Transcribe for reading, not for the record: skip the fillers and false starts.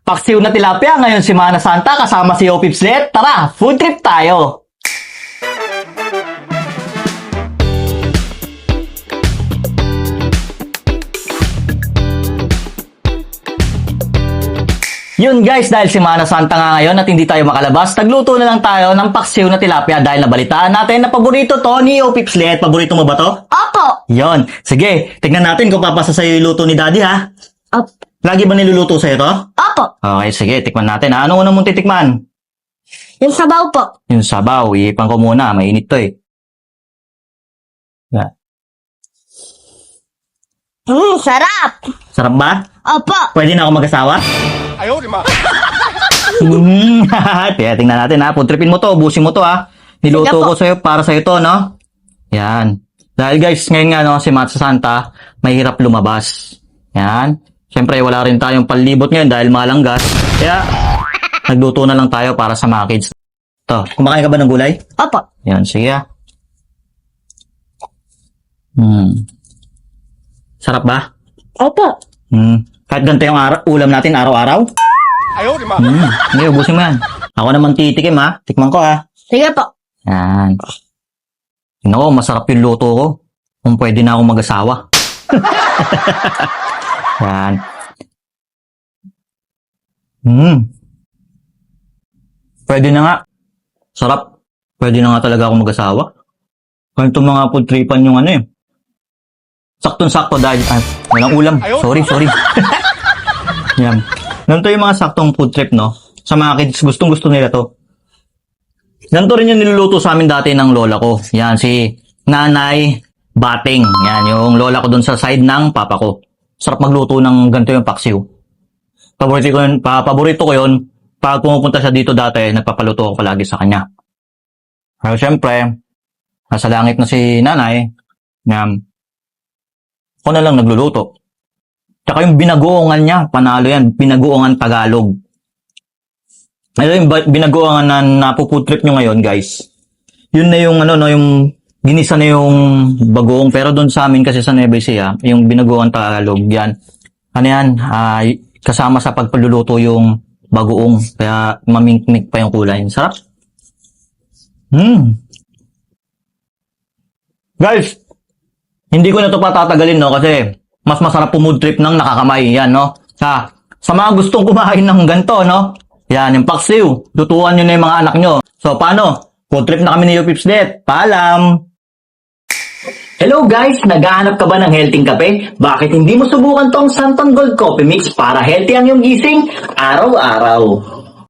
Paksiw na tilapia ngayon Semana Santa kasama si Opipslet. Tara, food trip tayo! Yun guys, dahil Semana Santa nga ngayon at hindi tayo makalabas, nagluto na lang tayo ng paksiw na tilapia dahil nabalitaan natin na paborito to ni Opipslet. Paborito mo ba to? Opo. Yon, sige, tignan natin kung papasa sa'yo yung luto ni Daddy ha. Opo. Lagi ba niluluto sa'yo to? Opo. Okay, sige, tikman natin ha. Ano una mong titikman? Yung sabaw po. Yung sabaw, iipan ko muna, mainit to eh. Yeah. Sarap. Sarap ba? Opo. Pwede na ako mag-asawa? Ayaw, di ma. Kaya tingnan natin ha. Puntripin mo to, ubusin mo to ha. Niluto Sige po. ko sa'yo para sa'yo to, no? Yan. Dahil guys, ngayon nga no, si Semana Santa, mahirap lumabas. Yan. Siyempre, wala rin tayong palibot ngayon dahil malanggas. Kaya, nagluto na lang tayo para sa mga kids. To, kumakain ka ba ng gulay? Opo. Yan, sige ha. Sarap ba? Opo. Kahit ganito yung ulam natin araw-araw? Ayaw, di ma. Hindi, ubusin mo yan. Ako naman titikim ha. Tikman ko ha. Sige po. Yan. Tingnan ko, masarap yung luto ko. Kung pwede na akong mag-asawa. Yan. Pwede na nga. Sarap. Pwede na nga talaga akong mag-asawa. Ganito mga food tripan yung ano eh. Saktong-sakto dahil... Ay, walang ulam. Sorry. Yan. Ganito yung mga saktong food trip, no? Sa mga kids, gustong-gusto nila to. Ganito rin yung niluluto sa amin dati ng lola ko. Yan, si Nanay Bating. Yan, yung lola ko dun sa side ng papa ko. Sarap magluto ng ganito yung paksiw. Paborito ko yun. Pag pumupunta siya dito dati, nagpapaluto ako palagi sa kanya. Pero syempre, nasa langit na si nanay, yan, ako na lang nagluluto. Tsaka yung binagoongan niya, panalo yan, binagoongan Tagalog. Ito yung binagoongan na napuputrip nyo ngayon, guys. Yun na yung, yung ginisa na yung bagoong. Pero doon sa amin kasi sa Nueva Ecija, yung binagoongan Tagalog, yan. Ano yan, kasama sa pagpaluluto yung bagoong. Kaya mamingmik pa yung kulay. Sarap. Guys, hindi ko na ito patatagalin, no? Kasi mas masarap food trip ng nakakamay. Yan, no? Sa mga gustong kumain ng ganito, no? Yan, yung paksiw. Lutuan nyo na yung mga anak nyo. So, paano? Food trip na kami ni Opipslet. Paalam! Hello guys! Naghahanap ka ba ng healthy kape? Bakit hindi mo subukan tong Santon Gold Coffee Mix para healthy ang iyong gising araw-araw?